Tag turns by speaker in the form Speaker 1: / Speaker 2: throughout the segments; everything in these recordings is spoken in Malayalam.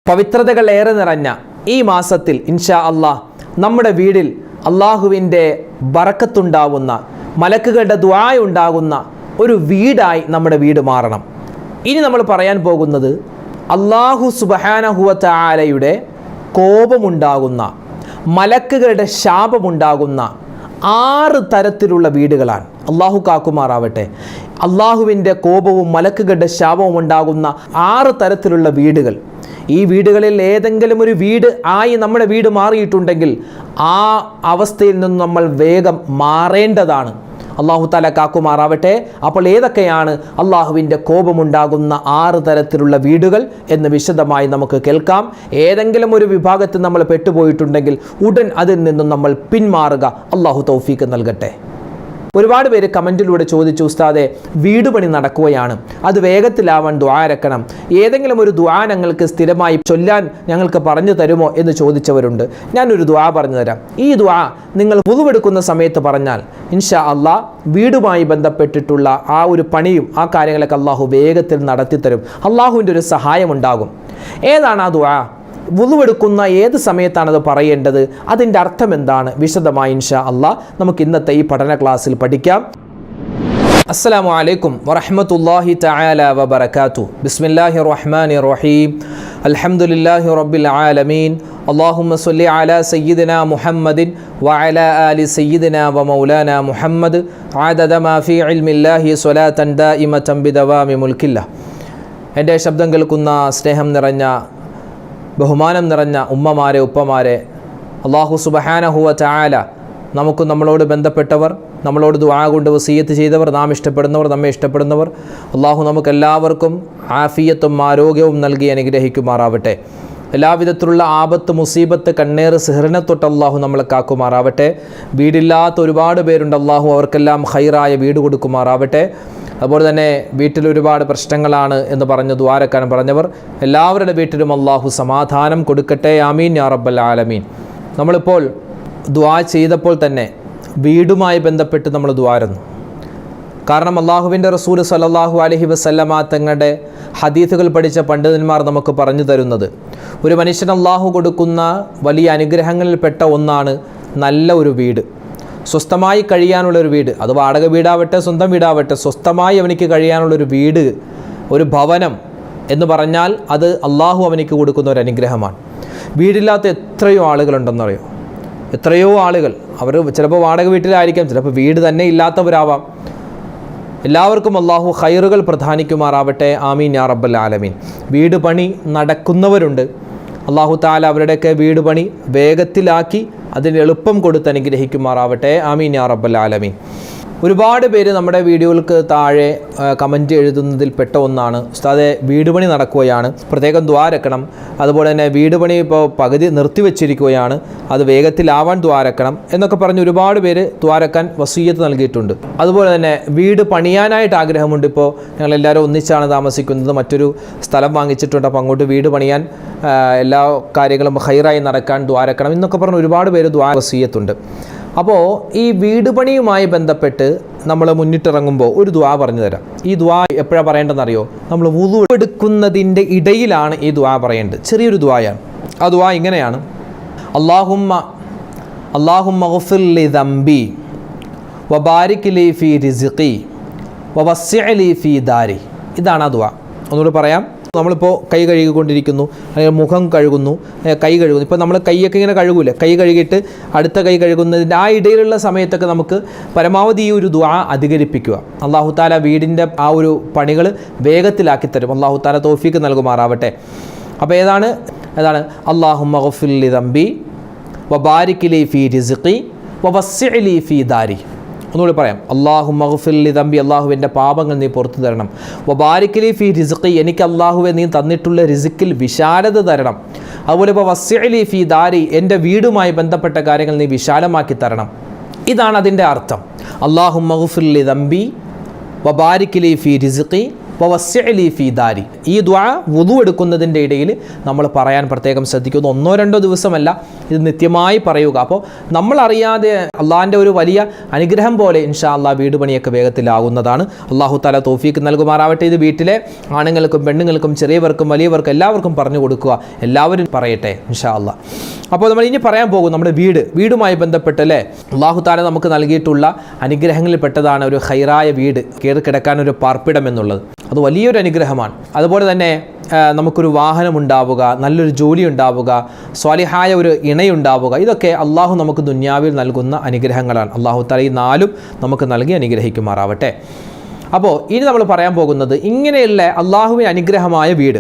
Speaker 1: പവിത്രതകൾ ഏറെ നിറഞ്ഞ ഈ മാസത്തിൽ ഇൻഷാ അല്ലാഹ് നമ്മുടെ വീടിൽ അള്ളാഹുവിൻ്റെ ബറക്കത്തുണ്ടാവുന്ന, മലക്കുകളുടെ ദുആ ഉണ്ടാകുന്ന ഒരു വീടായി നമ്മുടെ വീട് മാറണം. ഇനി നമ്മൾ പറയാൻ പോകുന്നത് അല്ലാഹു സുബ്ഹാനഹു വ തആലയുടെ കോപമുണ്ടാകുന്ന, മലക്കുകളുടെ ശാപമുണ്ടാകുന്ന 6 തരത്തിലുള്ള വീടുകളാണ്. അള്ളാഹു കാക്കുമാറാവട്ടെ. അള്ളാഹുവിൻ്റെ കോപവും മലക്കുകളുടെ ശാപവും ഉണ്ടാകുന്ന 6 തരത്തിലുള്ള വീടുകൾ. ഈ വീടുകളിൽ ഏതെങ്കിലും ഒരു വീട് ആയി നമ്മുടെ വീട് മാറിയിട്ടുണ്ടെങ്കിൽ ആ അവസ്ഥയിൽ നിന്ന് നമ്മൾ വേഗം മാറേണ്ടതാണ്. അള്ളാഹു തആല കാക്കുമാറാവട്ടെ. അപ്പോൾ ഏതൊക്കെയാണ് അള്ളാഹുവിൻ്റെ കോപമുണ്ടാകുന്ന 6 തരത്തിലുള്ള വീടുകൾ എന്ന് വിശദമായി നമുക്ക് കേൾക്കാം. ഏതെങ്കിലും ഒരു വിഭാഗത്തിൽ നമ്മൾ പെട്ടുപോയിട്ടുണ്ടെങ്കിൽ ഉടൻ അതിൽ നിന്നും നമ്മൾ പിന്മാറുക. അള്ളാഹു തൗഫീക്ക് നൽകട്ടെ. ഒരുപാട് പേര് കമൻറ്റിലൂടെ ചോദിച്ചു, ഉസ്താദെ വീട് പണി നടക്കുകയാണ്, അത് വേഗത്തിലാവാൻ ദുആ ഇറക്കണം, ഏതെങ്കിലും ഒരു ദുആ ഞങ്ങൾക്ക് സ്ഥിരമായി ചൊല്ലാൻ ഞങ്ങൾക്ക് പറഞ്ഞു തരുമോ എന്ന് ചോദിച്ചവരുണ്ട്. ഞാനൊരു ദുആ പറഞ്ഞു തരാം. ഈ ദുആ നിങ്ങൾ വുളുവെടുക്കുന്ന സമയത്ത് പറഞ്ഞാൽ ഇൻഷാ അല്ലാഹ് വീടുമായി ബന്ധപ്പെട്ടിട്ടുള്ള ആ ഒരു പണിയും ആ കാര്യങ്ങളൊക്കെ അള്ളാഹു വേഗത്തിൽ നടത്തിത്തരും. അള്ളാഹുവിൻ്റെ ഒരു സഹായമുണ്ടാകും. ഏതാണ് ആ ദുആ? വുളുവെടുക്കുന്ന ഏത് സമയത്താണത് പറയേണ്ടത്? അതിൻ്റെ അർത്ഥം എന്താണ്? വിശദമായി ഇൻഷാ അല്ലാഹ് നമുക്ക് ഇന്നത്തെ ഈ പഠന ക്ലാസ്സിൽ പഠിക്കാം. അസ്സലാമു അലൈക്കും വറഹ്മത്തുള്ളാഹി തആല വബറകാതുഹു. ബിസ്മില്ലാഹിർ റഹ്മാനിർ റഹീം. അൽഹംദുലില്ലാഹി റബ്ബിൽ ആലമീൻ. അല്ലാഹുമ്മ സ്വല്ലി അലാ സയ്യിദിനാ മുഹമ്മദിൻ വഅലാ ആലി സയ്യിദിനാ വമൗലാനാ മുഹമ്മദ് അദദ മാ ഫീ ഇൽമില്ലാഹി സ്വലാത്തൻ ദായിമതൻ ബിദവാമി മുൽക്കില്ലാഹ്. എൻ്റെ ശബ്ദം കേൾക്കുന്ന സ്നേഹം നിറഞ്ഞ, ബഹുമാനം നിറഞ്ഞ ഉമ്മമാരെ, ഉപ്പമാരെ, അല്ലാഹു സുബ്ഹാനഹു വ തആല നമുക്ക് നമ്മളോട് ബന്ധപ്പെട്ടവർ, നമ്മളോട് ദുആ കൊണ്ട് വസിയ്യത്ത് ചെയ്തവർ, നാം ഇഷ്ടപ്പെടുന്നവർ, നമ്മെ ഇഷ്ടപ്പെടുന്നവർ, അല്ലാഹു നമുക്കെല്ലാവർക്കും ആഫിയത്തും ആരോഗ്യവും നൽകി അനുഗ്രഹിക്കുമാറാവട്ടെ. എല്ലാവിധത്തിലുള്ള ആപത്ത്, മുസീബത്ത്, കണ്ണേറ്, സിഹറിനെ തൊട്ട് അല്ലാഹു നമ്മളെ കാക്കുമാറാവട്ടെ. വീടില്ലാത്ത ഒരുപാട് പേരുണ്ട്, അല്ലാഹു അവർക്കെല്ലാം ഖൈറായ വീട് കൊടുക്കുമാറാവട്ടെ. അതുപോലെ തന്നെ വീട്ടിൽ ഒരുപാട് പ്രശ്നങ്ങളാണ് എന്ന് പറഞ്ഞ് ദ്വാരക്കാൻ പറഞ്ഞവർ, എല്ലാവരുടെ വീട്ടിലും അല്ലാഹു സമാധാനം കൊടുക്കട്ടെ. ആമീൻ യാ റബ്ബൽ ആലമീൻ. നമ്മളിപ്പോൾ ദുആ ചെയ്തപ്പോൾ തന്നെ വീടുമായി ബന്ധപ്പെട്ട് നമ്മൾ ദ്വാരുന്നു. കാരണം അല്ലാഹുവിൻ്റെ റസൂൽ സല്ലല്ലാഹു അലൈഹി വസല്ലമ തങ്ങളുടെ ഹദീസുകൾ പഠിച്ച പണ്ഡിതന്മാർ നമുക്ക് പറഞ്ഞു തരുന്നത്, ഒരു മനുഷ്യൻ അല്ലാഹു കൊടുക്കുന്ന വലിയ അനുഗ്രഹങ്ങളിൽപ്പെട്ട ഒന്നാണ് നല്ല ഒരു വീട്, സ്വസ്ഥമായി കഴിയാനുള്ളൊരു വീട്. അത് വാടക വീടാവട്ടെ, സ്വന്തം വീടാവട്ടെ, സ്വസ്ഥമായി അവനിക്ക് കഴിയാനുള്ളൊരു വീട്, ഒരു ഭവനം എന്ന് പറഞ്ഞാൽ അത് അള്ളാഹു അവനിക്ക് കൊടുക്കുന്ന ഒരു അനുഗ്രഹമാണ്. വീടില്ലാത്ത എത്രയോ ആളുകളുണ്ടെന്നറിയോ? എത്രയോ ആളുകൾ. അവർ ചിലപ്പോൾ വാടക വീട്ടിലായിരിക്കാം, ചിലപ്പോൾ വീട് തന്നെ ഇല്ലാത്തവരാവാം. എല്ലാവർക്കും അള്ളാഹു ഖൈറുകൾ പ്രധാനിക്കുമാറാവട്ടെ. ആമീൻ യാ റബ്ബൽ ആലമീൻ. വീട് പണി നടക്കുന്നവരുണ്ട്, അള്ളാഹു തആല അവരുടെയൊക്കെ വീട് പണി വേഗത്തിലാക്കി അതിന് എളുപ്പം കൊടുത്ത് അനുഗ്രഹിക്കുമാറാവട്ടെ. ആമീൻ യാ റബ്ബൽ ആലമീൻ. ഒരുപാട് പേര് നമ്മുടെ വീഡിയോകൾക്ക് താഴെ കമൻറ്റ് എഴുതുന്നതിൽ പെട്ട ഒന്നാണ്, ഉസ്താദെ വീട് പണി നടക്കുകയാണ്, പ്രത്യേകം ദ്വാരക്കണം. അതുപോലെ തന്നെ വീട് പണി ഇപ്പോൾ പകുതി നിർത്തിവെച്ചിരിക്കുകയാണ്, അത് വേഗത്തിലാവാൻ ദ്വാരക്കണം എന്നൊക്കെ പറഞ്ഞ് ഒരുപാട് പേര് ദ്വാരക്കാൻ വസീയത്ത് നൽകിയിട്ടുണ്ട്. അതുപോലെ തന്നെ വീട് പണിയാനായിട്ട് ആഗ്രഹമുണ്ട്. ഇപ്പോൾ ഞങ്ങളെല്ലാവരും ഒന്നിച്ചാണ് താമസിക്കുന്നത്, മറ്റൊരു സ്ഥലം വാങ്ങിച്ചിട്ടുണ്ട്, അപ്പോൾ അങ്ങോട്ട് വീട് പണിയാൻ എല്ലാ കാര്യങ്ങളും ഖൈറായി നടക്കാൻ ദ്വാരക്കണം എന്നൊക്കെ പറഞ്ഞ് ഒരുപാട് പേര് വസീയത്തുണ്ട്. അപ്പോൾ ഈ വീട് പണിയുമായി ബന്ധപ്പെട്ട് നമ്മൾ മുന്നിട്ടിറങ്ങുമ്പോൾ ഒരു ദുആ പറഞ്ഞു തരാം. ഈ ദുആ എപ്പോഴാണ് പറയേണ്ടതെന്നറിയോ? നമ്മൾ വുളു എടുക്കുന്നതിൻ്റെ ഇടയിലാണ് ഈ ദുആ പറയേണ്ടത്. ചെറിയൊരു ദുആയാണ്. ആ ദുആ ഇങ്ങനെയാണ്: അല്ലാഹുമ്മ ഗ്ഫിർ ലി ദംബി വബാരിക് ലി ഫീ റിസ്ഖി വവസ്സിഅ ലി ഫീ ദാരി. ഇതാണ് ആ ദുആ. ഒന്നുകൂടി പറയാം. നമ്മളിപ്പോൾ കൈ കഴുകിക്കൊണ്ടിരിക്കുന്നു, അല്ലെങ്കിൽ മുഖം കഴുകുന്നു, കൈ കഴുകുന്നു. ഇപ്പോൾ നമ്മൾ കൈയൊക്കെ ഇങ്ങനെ കഴുകൂലേ, കൈ കഴുകിയിട്ട് അടുത്ത കൈ കഴുകുന്നതിൻ്റെ ആ ഇടയിലുള്ള സമയത്തൊക്കെ നമുക്ക് പരമാവധി ഈ ഒരു ദുആ അധികരിപ്പിക്കുക. അല്ലാഹു തആല വീടിൻ്റെ ആ ഒരു പണികൾ വേഗത്തിലാക്കി തരും. അല്ലാഹു തആല തൗഫീക്ക് നൽകുമാറാവട്ടെ. അപ്പോൾ ഏതാണ്? അല്ലാഹുമ്മ ഗ്ഫിർ ലി ദംബി വബാരിക് ലി ഫീ റിസ്ഖി വവസ്സിഅ ലി ഫീ ദാരി. ഒന്നുകൂടി പറയാം. അല്ലാഹുമ്മ ഗ്ഫിർ ലി ദംബി, അല്ലാഹുവിൻ്റെ പാപങ്ങൾ നീ പുറത്തു തരണം. വബാരിക് ലി ഫീ റിസ്ഖി, എനിക്ക് അല്ലാഹുവെ നീ തന്നിട്ടുള്ള റിസ്ക്കിൽ വിശാലത തരണം. അതുപോലെ വസ്സിഅ ലി ഫീ ദാരി, എൻ്റെ വീടുമായി ബന്ധപ്പെട്ട കാര്യങ്ങൾ നീ വിശാലമാക്കി തരണം. ഇതാണ് അതിൻ്റെ അർത്ഥം. അല്ലാഹുമ്മ ഗ്ഫിർ ലി ദംബി വബാരിക് ലി ഫീ റിസ്ഖി വവസ്സിഅ ലി ഫീ ദാരി. ഈ ദുആ വുളു എടുക്കുന്നതിൻ്റെ ഇടയിൽ നമ്മൾ പറയാൻ പ്രത്യേകം ശ്രദ്ധിക്കുന്നു. 1-2 ദിവസമല്ല, ഇത് നിത്യമായി പറയുക. അപ്പോൾ നമ്മളറിയാതെ അള്ളാഹിൻ്റെ ഒരു വലിയ അനുഗ്രഹം പോലെ ഇൻഷാ അള്ളാഹ് വീട് പണിയൊക്കെ വേഗത്തിലാകുന്നതാണ്. അള്ളാഹു തആല തൗഫീക്ക് നൽകുമാറാവട്ടെ. ഇത് വീട്ടിലെ ആണുങ്ങൾക്കും പെണ്ണുങ്ങൾക്കും ചെറിയവർക്കും വലിയവർക്കും എല്ലാവർക്കും പറഞ്ഞു കൊടുക്കുക, എല്ലാവരും പറയട്ടെ ഇൻഷാ അള്ളാഹ്. അപ്പോൾ നമ്മൾ ഇനി പറയാൻ പോകും നമ്മുടെ വീടുമായി ബന്ധപ്പെട്ട് അല്ലേ, അള്ളാഹു തആല നമുക്ക് നൽകിയിട്ടുള്ള അനുഗ്രഹങ്ങളിൽ പെട്ടതാണ് ഒരു ഖൈറായ വീട്, കയറി കിടക്കാൻ ഒരു പാർപ്പിടം എന്നുള്ളത്. അത് വലിയൊരു അനുഗ്രഹമാണ്. അതുപോലെ തന്നെ നമുക്കൊരു വാഹനം ഉണ്ടാവുക, നല്ലൊരു ജോലി ഉണ്ടാവുക, സ്വാലിഹായ ഒരു ഇണയുണ്ടാവുക, ഇതൊക്കെ അള്ളാഹു നമുക്ക് ദുനിയാവിൽ നൽകുന്ന അനുഗ്രഹങ്ങളാണ്. അള്ളാഹു തആല ഈ നാലും നമുക്ക് നൽകി അനുഗ്രഹിക്കുമാറാവട്ടെ. അപ്പോൾ ഇനി നമ്മൾ പറയാൻ പോകുന്നത് ഇങ്ങനെയുള്ള അള്ളാഹുവിന് അനുഗ്രഹമായ വീട്.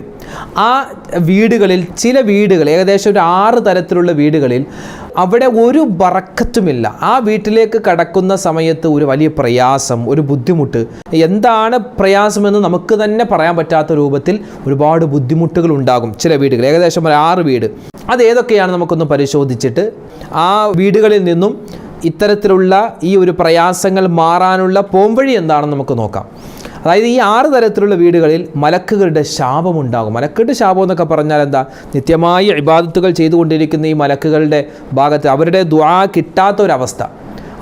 Speaker 1: ആ വീടുകളിൽ ചില വീടുകൾ, ഏകദേശം ഒരു 6 തരത്തിലുള്ള വീടുകളിൽ അവിടെ ഒരു ബറക്കത്തുമില്ല. ആ വീട്ടിലേക്ക് കടക്കുന്ന സമയത്ത് ഒരു വലിയ പ്രയാസം, ഒരു ബുദ്ധിമുട്ട്. എന്താണ് പ്രയാസമെന്ന് നമുക്ക് തന്നെ പറയാൻ പറ്റാത്ത രൂപത്തിൽ ഒരുപാട് ബുദ്ധിമുട്ടുകൾ ഉണ്ടാകും ചില വീടുകൾ, ഏകദേശം ഒരു 6 വീട്. അത് ഏതൊക്കെയാണ് നമുക്കൊന്ന് പരിശോധിച്ചിട്ട് ആ വീടുകളിൽ നിന്നും ഇത്തരത്തിലുള്ള ഈ ഒരു പ്രയാസങ്ങൾ മാറാനുള്ള പോംവഴി എന്താണെന്ന് നമുക്ക് നോക്കാം. അതായത് ഈ 6 തരത്തിലുള്ള വീടുകളിൽ മലക്കുകളുടെ ശാപമുണ്ടാകും. മലക്കുകളുടെ ശാപം എന്നൊക്കെ പറഞ്ഞാൽ എന്താ, നിത്യമായി ഇബാദത്തുകൾ ചെയ്തുകൊണ്ടിരിക്കുന്ന ഈ മലക്കുകളുടെ ഭാഗത്ത് അവരുടെ ദുആ കിട്ടാത്ത ഒരവസ്ഥ.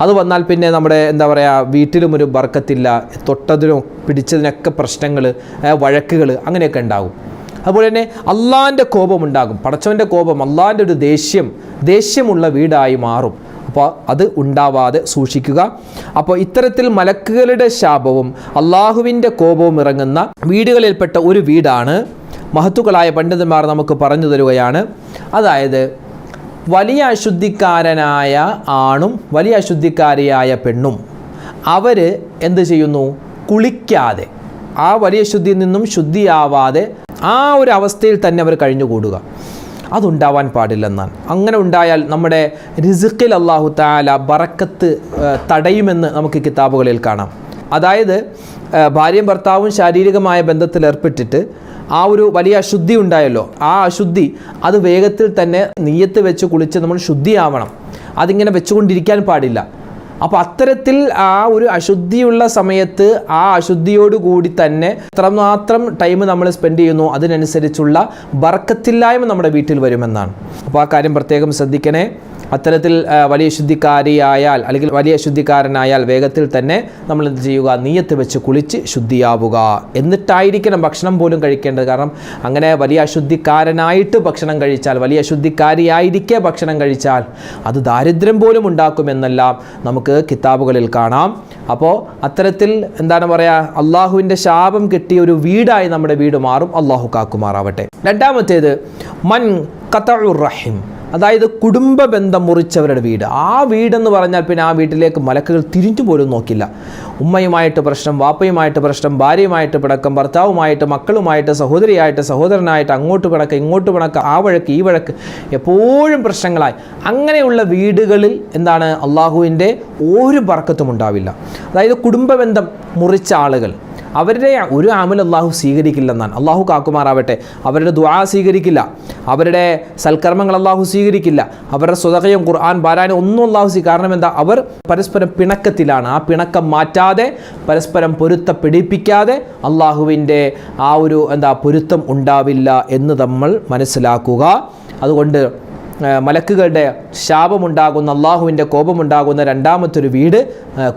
Speaker 1: അത് വന്നാൽ പിന്നെ നമ്മുടെ എന്താ പറയുക, വീട്ടിലും ഒരു ബർക്കത്തില്ല, തൊട്ടതിനും പിടിച്ചതിനൊക്കെ പ്രശ്നങ്ങൾ, വഴക്കുകൾ അങ്ങനെയൊക്കെ ഉണ്ടാകും. അതുപോലെ തന്നെ അള്ളാഹിൻ്റെ കോപമുണ്ടാകും. പടച്ചവൻ്റെ കോപം, അള്ളാഹിൻ്റെ ഒരു ദേഷ്യമുള്ള വീടായി മാറും. അപ്പോൾ അത് ഉണ്ടാവാതെ സൂക്ഷിക്കുക. അപ്പോൾ ഇത്തരത്തിൽ മലക്കുകളുടെ ശാപവും അള്ളാഹുവിൻ്റെ കോപവും ഇറങ്ങുന്ന വീടുകളിൽപ്പെട്ട ഒരു വീടാണ് മഹത്തുക്കളായ പണ്ഡിതന്മാർ നമുക്ക് പറഞ്ഞു തരുകയാണ്. അതായത് വലിയ അശുദ്ധിക്കാരനായ ആണും വലിയ അശുദ്ധിക്കാരിയായ പെണ്ണും അവർ എന്ത് ചെയ്യുന്നു, കുളിക്കാതെ, ആ വലിയ ശുദ്ധിയിൽ നിന്നും ശുദ്ധിയാവാതെ ആ ഒരു അവസ്ഥയിൽ തന്നെ അവർ കഴിഞ്ഞുകൂടുക. അതുണ്ടാവാൻ പാടില്ലെന്നാണ്. അങ്ങനെ ഉണ്ടായാൽ നമ്മുടെ റിസ്ഖിൽ അല്ലാഹു തആല ബറക്കത്ത് തടയുമെന്ന് നമുക്ക് കിതാബുകളിൽ കാണാം. അതായത് ഭാര്യയും ഭർത്താവും ശാരീരികമായ ബന്ധത്തിൽ ഏർപ്പെട്ടിട്ട് ആ ഒരു വലിയ അശുദ്ധി ഉണ്ടായല്ലോ, ആ അശുദ്ധി അത് വേഗത്തിൽ തന്നെ നിയ്യത്ത് വെച്ച് കുളിച്ച് നമ്മൾ ശുദ്ധിയാവണം. അതിങ്ങനെ വെച്ചുകൊണ്ടിരിക്കാൻ പാടില്ല. അപ്പോൾ അത്തരത്തിൽ ആ ഒരു അശുദ്ധിയുള്ള സമയത്ത് ആ അശുദ്ധിയോടുകൂടി തന്നെ എത്രമാത്രം ടൈം നമ്മൾ സ്പെൻഡ് ചെയ്യുന്നു അതിനനുസരിച്ചുള്ള ബർക്കത്തില്ലായ്മ നമ്മുടെ വീട്ടിൽ വരുമെന്നാണ്. അപ്പോൾ ആ കാര്യം പ്രത്യേകം ശ്രദ്ധിക്കണേ. അത്തരത്തിൽ വലിയ ശുദ്ധിക്കാരിയായാൽ അല്ലെങ്കിൽ വലിയ ശുദ്ധിക്കാരനായാൽ വേഗത്തിൽ തന്നെ നമ്മൾ എന്ത് ചെയ്യുക, നിയ്യത്ത് വെച്ച് കുളിച്ച് ശുദ്ധിയാവുക. എന്നിട്ടായിരിക്കണം ഭക്ഷണം പോലും കഴിക്കേണ്ടത്. കാരണം അങ്ങനെ വലിയ അശുദ്ധിക്കാരനായിട്ട് ഭക്ഷണം കഴിച്ചാൽ, വലിയ അശുദ്ധിക്കാരിയായിരിക്കെ ഭക്ഷണം കഴിച്ചാൽ അത് ദാരിദ്ര്യം പോലും ഉണ്ടാക്കുമെന്നെല്ലാം നമുക്ക് കിതാബുകളിൽ കാണാം. അപ്പോൾ അത്തരത്തിൽ എന്താണ് പറയുക, അള്ളാഹുവിൻ്റെ ശാപം കിട്ടിയ ഒരു വീടായി നമ്മുടെ വീട് മാറും. അള്ളാഹു കാക്കുമാറാവട്ടെ. രണ്ടാമത്തേത് മൻ ഖതഉർ റഹിം, അതായത് കുടുംബ ബന്ധം മുറിച്ചവരുടെ വീട്. ആ വീടെന്ന് പറഞ്ഞാൽ പിന്നെ ആ വീട്ടിലേക്ക് മലക്കുകൾ തിരിഞ്ഞു പോലും നോക്കില്ല. ഉമ്മയുമായിട്ട് പ്രശ്നം, വാപ്പയുമായിട്ട് പ്രശ്നം, ഭാര്യയുമായിട്ട് പിണക്കം, ഭർത്താവുമായിട്ട്, മക്കളുമായിട്ട്, സഹോദരിയായിട്ട്, സഹോദരനായിട്ട്, അങ്ങോട്ട് പിണക്കം, ഇങ്ങോട്ട് പിണക്കം, ആ വഴക്ക് ഈ വഴക്ക്, എപ്പോഴും പ്രശ്നങ്ങളായി. അങ്ങനെയുള്ള വീടുകളിൽ എന്താണ്, അള്ളാഹുവിൻ്റെ ഒരു ബർക്കത്തും ഉണ്ടാവില്ല. അതായത് കുടുംബ ബന്ധം മുറിച്ച ആളുകൾ, അവരുടെ ഒരു അമൽ അള്ളാഹു സ്വീകരിക്കില്ലെന്നാണ്. അള്ളാഹു കാക്കുമാറാവട്ടെ. അവരുടെ ദുആ സ്വീകരിക്കില്ല, അവരുടെ സൽക്കർമ്മങ്ങൾ അള്ളാഹു സ്വീകരിക്കില്ല, അവരുടെ സ്വതകയും ഖുർആൻ പാരായണം ഒന്നും അള്ളാഹു കാരണം എന്താ, അവർ പരസ്പരം പിണക്കത്തിലാണ്. ആ പിണക്കം മാറ്റാതെ, പരസ്പരം പൊരുത്തപ്പെടിപ്പിക്കാതെ അള്ളാഹുവിൻ്റെ ആ ഒരു പൊരുത്തം ഉണ്ടാവില്ല എന്ന് നമ്മൾ മനസ്സിലാക്കുക. അതുകൊണ്ട് മലക്കുകളുടെ ശാപമുണ്ടാകുന്ന, അള്ളാഹുവിൻ്റെ കോപമുണ്ടാകുന്ന രണ്ടാമത്തൊരു വീട്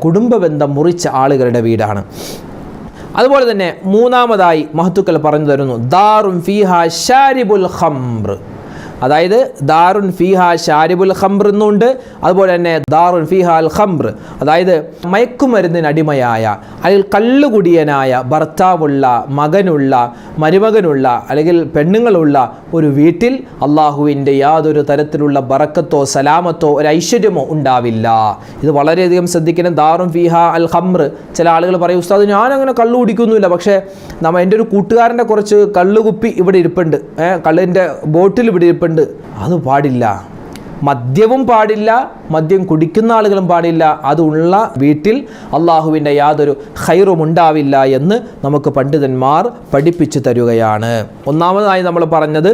Speaker 1: കുടുംബ ബന്ധം മുറിച്ച ആളുകളുടെ വീടാണ്. അതുപോലെ തന്നെ മൂന്നാമതായി മഹത്തുക്കൾ പറഞ്ഞു തരുന്നു ദാറുൻ ഫീഹാ ശാരിബുൽ ഖംർ. അതായത് ദാറുൻ ഫീഹാ ഷാരിബുൽ ഖംർ എന്നുണ്ട്, അതുപോലെ തന്നെ ദാറുൻ ഫീഹാ അൽ ഖംർ, അതായത് മയക്കുമരുന്നിന് അടിമയായ അല്ലെങ്കിൽ കള്ളുകുടിയനായ ഭർത്താവുള്ള, മകനുള്ള, മരുമകനുള്ള അല്ലെങ്കിൽ പെണ്ണുങ്ങളുള്ള ഒരു വീട്ടിൽ അള്ളാഹുവിൻ്റെ യാതൊരു തരത്തിലുള്ള ബറക്കത്തോ സലാമത്തോ ഒരു ഐശ്വര്യമോ ഉണ്ടാവില്ല. ഇത് വളരെയധികം ശ്രദ്ധിക്കണം. ദാറുൻ ഫീഹാ അൽ ഖംർ. ചില ആളുകൾ പറയും, ഉസ്താദ് ഞാനങ്ങനെ കള്ളു കുടിക്കുന്നില്ല, പക്ഷേ എൻ്റെ ഒരു കൂട്ടുകാരൻ്റെ കുറച്ച് കള്ളുകുപ്പി ഇവിടെ ഇരിപ്പുണ്ട്, കള്ളിൻ്റെ ബോട്ടിൽ ഇവിടെ ഇരിപ്പുണ്ട്. അത് പാടില്ല. മദ്യവും പാടില്ല, മദ്യം കുടിക്കുന്ന ആളുകളും പാടില്ല. അതുള്ള വീട്ടിൽ അള്ളാഹുവിൻ്റെ യാതൊരു ഖൈറും ഉണ്ടാവില്ല എന്ന് നമുക്ക് പണ്ഡിതന്മാർ പഠിപ്പിച്ചു തരുകയാണ്. ഒന്നാമതായി നമ്മൾ പറഞ്ഞത്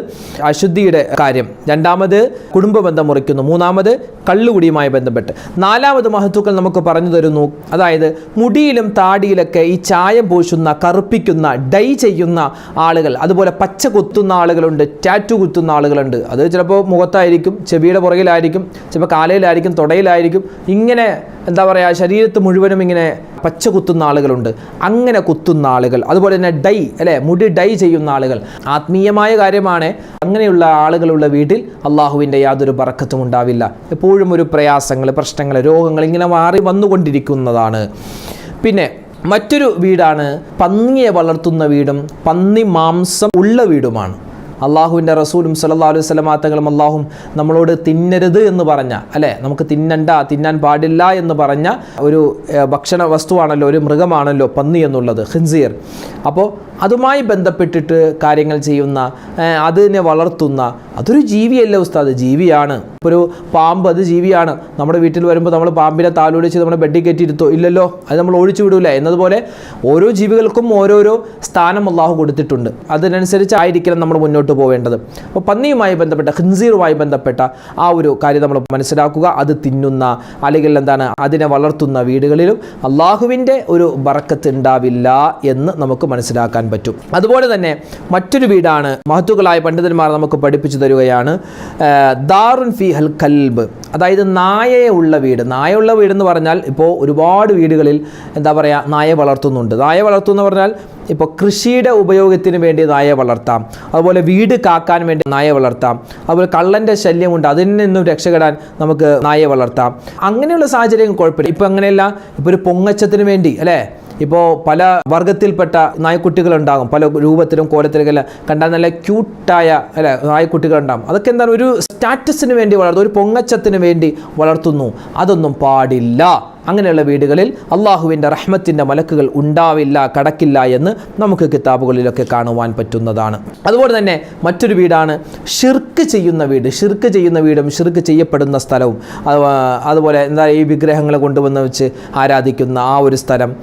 Speaker 1: അശുദ്ധിയുടെ കാര്യം, രണ്ടാമത് കുടുംബ ബന്ധം മുറിക്കുന്നു, മൂന്നാമത് കള്ളുകുടിയുമായി ബന്ധപ്പെട്ട്, നാലാമത് മഹത്തുക്കൾ നമുക്ക് പറഞ്ഞു തരുന്നു, അതായത് മുടിയിലും താടിയിലൊക്കെ ഈ ചായം പൂശുന്ന, കറുപ്പിക്കുന്ന, ഡൈ ചെയ്യുന്ന ആളുകൾ, അതുപോലെ പച്ച കുത്തുന്ന ആളുകളുണ്ട്, ടാറ്റു കുത്തുന്ന ആളുകളുണ്ട്. അത് ചിലപ്പോൾ മുഖത്തായിരിക്കും, ചെവിയുടെ പുറകിൽ പുറകിലായിരിക്കും, ചിലപ്പോൾ കാലയിലായിരിക്കും, തുടയിലായിരിക്കും, ഇങ്ങനെ എന്താ പറയുക ശരീരത്ത് മുഴുവനും ഇങ്ങനെ പച്ച കുത്തുന്ന ആളുകളുണ്ട്. അങ്ങനെ കുത്തുന്ന ആളുകൾ, അതുപോലെ തന്നെ ഡൈ അല്ലേ, മുടി ഡൈ ചെയ്യുന്ന ആളുകൾ, ആത്മീയമായ കാര്യമാണ്. അങ്ങനെയുള്ള ആളുകളുള്ള വീട്ടിൽ അള്ളാഹുവിൻ്റെ യാതൊരു ബറക്കത്തും ഉണ്ടാവില്ല. എപ്പോഴും ഒരു പ്രയാസങ്ങൾ, പ്രശ്നങ്ങൾ, രോഗങ്ങൾ ഇങ്ങനെ മാറി വന്നുകൊണ്ടിരിക്കുന്നതാണ്. പിന്നെ മറ്റൊരു വീടാണ് പന്നിയെ വളർത്തുന്ന വീടും പന്നി മാംസം ഉള്ള വീടുമാണ്. അള്ളാഹുവിൻ്റെ റസൂലും സല്ലല്ലാഹു അലൈഹി വസല്ലം തങ്ങളും അള്ളാഹും നമ്മളോട് തിന്നരുത് എന്ന് പറഞ്ഞ, അല്ലേ, നമുക്ക് തിന്നാൻ പാടില്ല എന്ന് പറഞ്ഞ ഒരു ഭക്ഷണ വസ്തുവാണല്ലോ, ഒരു മൃഗമാണല്ലോ പന്നി എന്നുള്ളത്, ഖിൻസീർ. അപ്പോൾ അതുമായി ബന്ധപ്പെട്ടിട്ട് കാര്യങ്ങൾ ചെയ്യുന്ന, അതിനെ വളർത്തുന്ന, അതൊരു ജീവിയല്ല ഉസ്താദ്, ജീവിയാണ്. ഇപ്പോൾ ഒരു പാമ്പ്, അത് ജീവിയാണ്. നമ്മുടെ വീട്ടിൽ വരുമ്പോൾ നമ്മൾ പാമ്പിനെ താലോലിച്ച് നമ്മുടെ ബെഡിൽ കയറ്റിയിരുത്തോ? ഇല്ലല്ലോ, അത് നമ്മൾ ഒഴിച്ചു വിടൂല. എന്നതുപോലെ ഓരോ ജീവികൾക്കും ഓരോരോ സ്ഥാനം അള്ളാഹു കൊടുത്തിട്ടുണ്ട്. അതിനനുസരിച്ചായിരിക്കണം നമ്മൾ മുന്നോട്ട് പോവേണ്ടത്. അപ്പോൾ പന്നിയുമായി ബന്ധപ്പെട്ട, ഖിൻസീറുമായി ബന്ധപ്പെട്ട ആ ഒരു കാര്യം നമ്മൾ മനസ്സിലാക്കുക. അത് തിന്നുന്ന അല്ലെങ്കിൽ എന്താണ് അതിനെ വളർത്തുന്ന വീടുകളിലും അള്ളാഹുവിൻ്റെ ഒരു ബറക്കത്ത് ഉണ്ടാവില്ല എന്ന് നമുക്ക് മനസ്സിലാക്കാൻ പറ്റും. അതുപോലെ തന്നെ മറ്റൊരു വീടാണ് മഹത്തുക്കളായ പണ്ഡിതന്മാർ നമുക്ക് പഠിപ്പിച്ചു തരുകയാണ്, ദാറുൻ ഫീഹൽ കൽബ്, അതായത് നായയെ ഉള്ള വീട്. നായയുള്ള വീടെന്ന് പറഞ്ഞാൽ ഇപ്പോൾ ഒരുപാട് വീടുകളിൽ എന്താ പറയുക നായ വളർത്തുന്നുണ്ട്. നായ വളർത്തുമെന്ന് പറഞ്ഞാൽ ഇപ്പോൾ കൃഷിയുടെ ഉപയോഗത്തിന് വേണ്ടി നായയെ വളർത്താം, അതുപോലെ വീട് കാക്കാൻ വേണ്ടി നായയെ വളർത്താം, അതുപോലെ കള്ളൻ്റെ ശല്യമുണ്ട് അതിൽ നിന്നും രക്ഷപ്പെടാൻ നമുക്ക് നായയെ വളർത്താം. അങ്ങനെയുള്ള സാഹചര്യം കുഴപ്പമില്ല. ഇപ്പോൾ അങ്ങനെയല്ല, ഇപ്പോൾ ഒരു പൊങ്ങച്ചത്തിന് വേണ്ടി അല്ലേ, ഇപ്പോൾ പല വർഗത്തിൽപ്പെട്ട നായ്ക്കുട്ടികളുണ്ടാകും, പല രൂപത്തിലും കോലത്തിലൊക്കെ കണ്ടാൽ നല്ല ക്യൂട്ടായ അല്ലെ നായ്ക്കുട്ടികളുണ്ടാകും. അതൊക്കെ എന്താണ് ഒരു സ്റ്റാറ്റസിന് വേണ്ടി വളർത്തുന്നു, ഒരു പൊങ്ങച്ചത്തിന് വേണ്ടി വളർത്തുന്നു. അതൊന്നും പാടില്ല. അങ്ങനെയുള്ള വീടുകളിൽ അള്ളാഹുവിൻ്റെ റഹ്മത്തിൻ്റെ മലക്കുകൾ ഉണ്ടാവില്ല, കടക്കില്ല എന്ന് നമുക്ക് കിതാബുകളിലൊക്കെ കാണുവാൻ പറ്റുന്നതാണ്. അതുപോലെ തന്നെ മറ്റൊരു വീടാണ് ഷിർക്ക് ചെയ്യുന്ന വീട്. ഷിർക്ക് ചെയ്യുന്ന വീടും ഷിർക്ക് ചെയ്യപ്പെടുന്ന സ്ഥലവും, അതുപോലെ എന്താ ഈ വിഗ്രഹങ്ങളെ കൊണ്ടുവന്ന് വെച്ച് ആരാധിക്കുന്ന ആ ഒരു സ്ഥലം,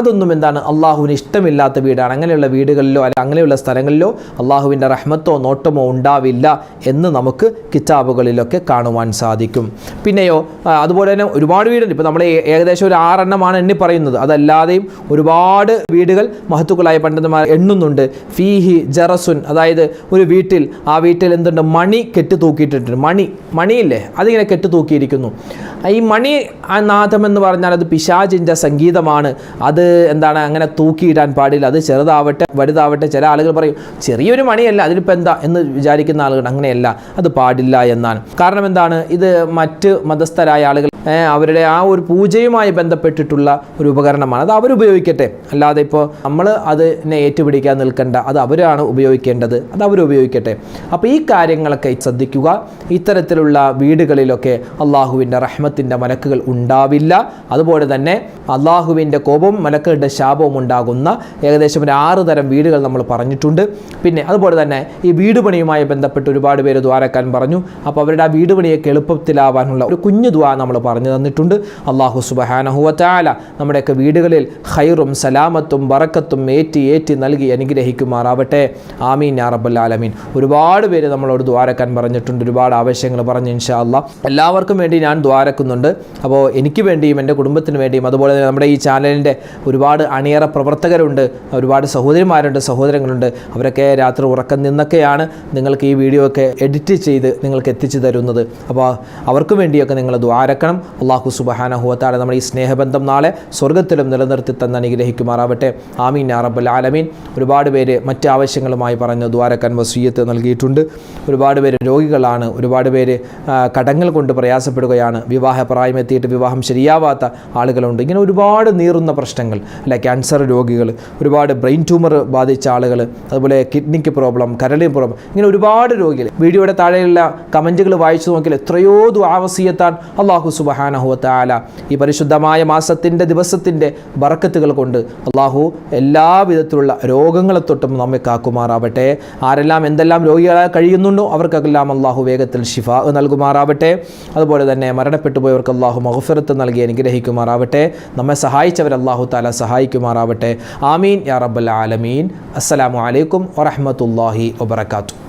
Speaker 1: അതൊന്നും എന്താണ് അള്ളാഹുവിന് ഇഷ്ടമില്ലാത്ത വീടാണ്. അങ്ങനെയുള്ള വീടുകളിലോ അല്ല അങ്ങനെയുള്ള സ്ഥലങ്ങളിലോ അള്ളാഹുവിൻ്റെ റഹ്മത്തോ നോട്ടമോ ഉണ്ടാവില്ല എന്ന് നമുക്ക് കിതാബുകളിലൊക്കെ കാണുവാൻ സാധിക്കും. പിന്നെയോ അതുപോലെ തന്നെ ഒരുപാട് വീടുണ്ട്. ഇപ്പോൾ നമ്മൾ ഏകദേശം ഒരു 6 എണ്ണമാണ് എണ്ണി പറയുന്നത്. അതല്ലാതെയും ഒരുപാട് വീടുകൾ മഹത്തുക്കളായ പണ്ഡിതന്മാർ എണ്ണുന്നുണ്ട്. ഫീഹി ജറസുൻ, അതായത് ഒരു വീട്ടിൽ, ആ വീട്ടിൽ എന്തുണ്ട് മണി കെട്ടി തൂക്കിയിട്ടിട്ടുണ്ട്. മണിയില്ലേ, അതിങ്ങനെ കെട്ടി തൂക്കിയിരിക്കുന്നു. ഈ മണി നാദം എന്ന് പറഞ്ഞാൽ അത് പിശാചിൻ്റെ സംഗീതമാണ്. അത് എന്താണ് അങ്ങനെ തൂക്കിയിടാൻ പാടില്ല. അത് ചെറുതാവട്ടെ വലുതാവട്ടെ, ചില ആളുകൾ പറയും ചെറിയൊരു മണിയല്ല അതിലിപ്പോൾ എന്താ എന്ന് വിചാരിക്കുന്ന ആളുകൾ, അങ്ങനെയല്ല, അത് പാടില്ല എന്നാണ്. കാരണം എന്താണ്, ഇത് മറ്റ് മതസ്ഥരായ ആളുകൾ അവരുടെ ആ ഒരു പൂജയുമായി ബന്ധപ്പെട്ടിട്ടുള്ള ഒരു ഉപകരണമാണ്. അത് അവരുപയോഗിക്കട്ടെ, അല്ലാതെ ഇപ്പോൾ നമ്മൾ അതിനെ ഏറ്റുപിടിക്കാൻ നിൽക്കേണ്ട. അത് അവരാണ് ഉപയോഗിക്കേണ്ടത്, അത് അവരുപയോഗിക്കട്ടെ. അപ്പോൾ ഈ കാര്യങ്ങളൊക്കെ ശ്രദ്ധിക്കുക. ഇത്തരത്തിലുള്ള വീടുകളിലൊക്കെ അള്ളാഹുവിൻ്റെ റഹ്മത്തിൻ്റെ മലക്കുകൾ ഉണ്ടാവില്ല. അതുപോലെ തന്നെ അള്ളാഹുവിൻ്റെ കോപവും മലക്കുകളുടെ ശാപവും ഉണ്ടാകുന്ന ഏകദേശം ഒരു 6 തരം വീടുകൾ നമ്മൾ പറഞ്ഞിട്ടുണ്ട്. പിന്നെ അതുപോലെ തന്നെ ഈ വീട് പണിയുമായി ബന്ധപ്പെട്ട് ഒരുപാട് പേര് ദ്വാരക്കാൻ പറഞ്ഞു. അപ്പോൾ അവരുടെ ആ വീട് പണിയൊക്കെ എളുപ്പത്തിലാവാനുള്ള ഒരു കുഞ്ഞു ദ്വാ നമ്മൾ പറഞ്ഞു തന്നിട്ടുണ്ട്. അള്ളാഹു സുബ്ഹാനഹു വ തആല നമ്മുടെയൊക്കെ വീടുകളിൽ ഖൈറും സലാമത്തും ബറക്കത്തും ഏറ്റി നൽകി അനുഗ്രഹിക്കുമാറാവട്ടെ. ആമീൻ യാ റബ്ബൽ ആലമീൻ. ഒരുപാട് പേര് നമ്മളോട് ദ്വാരക്കാൻ പറഞ്ഞിട്ടുണ്ട്, ഒരുപാട് ആവശ്യങ്ങൾ പറഞ്ഞു. ഇൻഷാ അല്ലാഹ് എല്ലാവർക്കും വേണ്ടി ഞാൻ ദ്വാരക്കുന്നുണ്ട്. അപ്പോൾ എനിക്ക് വേണ്ടിയും എൻ്റെ കുടുംബത്തിന് വേണ്ടിയും, അതുപോലെ തന്നെ നമ്മുടെ ഈ ചാനലിൻ്റെ ഒരുപാട് അണിയറ പ്രവർത്തകരുണ്ട്, ഒരുപാട് സഹോദരിമാരുണ്ട്, സഹോദരങ്ങളുണ്ട്. അവരൊക്കെ രാത്രി ഉറക്കം നിന്നൊക്കെയാണ് നിങ്ങൾക്ക് ഈ വീഡിയോ ഒക്കെ എഡിറ്റ് ചെയ്ത് നിങ്ങൾക്ക് എത്തിച്ചു തരുന്നത്. അപ്പോൾ അവർക്ക് വേണ്ടിയൊക്കെ നിങ്ങൾ ദ്വാരക്കണം. അള്ളാഹു സുബ്ഹാനഹു വ തആല നമ്മുടെ ഈ സ്നേഹബന്ധം നാളെ സ്വർഗ്ഗത്തിലും നിലനിർത്തി തന്നെ അനുഗ്രഹിക്കുമാറാവട്ടെ. ആമീൻ യാ റബ്ബൽ ആലമീൻ. ഒരുപാട് പേര് മറ്റ് ആവശ്യങ്ങളുമായി പറഞ്ഞ് ദ്വാരക്കാൻ വസിയ്യത്ത് നൽകിയിട്ടുണ്ട്. ഒരുപാട് പേര് രോഗികളാണ്, ഒരുപാട് പേര് കടങ്ങൾ കൊണ്ട് പ്രയാസപ്പെടുകയാണ്, വിവാഹ പ്രായമെത്തിയിട്ട് വിവാഹം ശരിയാവാത്ത ആളുകളുണ്ട്. ഇങ്ങനെ ഒരുപാട് നീറുന്ന പ്രശ്നങ്ങൾ അല്ലെ, ക്യാൻസർ രോഗികൾ, ഒരുപാട് ബ്രെയിൻ ട്യൂമർ ബാധിച്ച ആളുകൾ, അതുപോലെ കിഡ്നിക്ക് പ്രോബ്ലം, കരളിന് പ്രോബ്ലം, ഇങ്ങനെ ഒരുപാട് രോഗികൾ. വീഡിയോയുടെ താഴെയുള്ള കമൻറ്റുകൾ വായിച്ചു നോക്കിയാൽ എത്രയോ ദുആ വസിയ്യത്താണ് അള്ളാഹു സുബ്ഹാനഹു വ തആല ഈ പരിശുദ്ധമായ മാസത്തിൻ്റെ ദിവസത്തിൻ്റെ ബറക്കത്തുകൾ കൊണ്ട് അള്ളാഹു എല്ലാവിധത്തിലുള്ള രോഗങ്ങളെ തൊട്ടും നമ്മെ കാക്കുമാറാവട്ടെ. ആരെല്ലാം എന്തെല്ലാം രോഗികളായി കഴിയുന്നുണ്ടോ അവർക്കെല്ലാം അള്ളാഹു വേഗത്തിൽ ശിഫാ നൽകുമാറാവട്ടെ. അതുപോലെ തന്നെ മരണപ്പെട്ടു പോയവർക്ക് അള്ളാഹു മഗ്ഫിറത്ത് നൽകി അനുഗ്രഹിക്കുമാറാവട്ടെ. നമ്മെ സഹായിച്ചവർ അള്ളാഹു തആല സഹായിക്കുമാറാവട്ടെ. ആമീൻ യാ റബ്ബൽ ആലമീൻ. അസ്സലാമു അലൈക്കും വറഹ്മത്തുള്ളാഹി വബറകാതുഹു.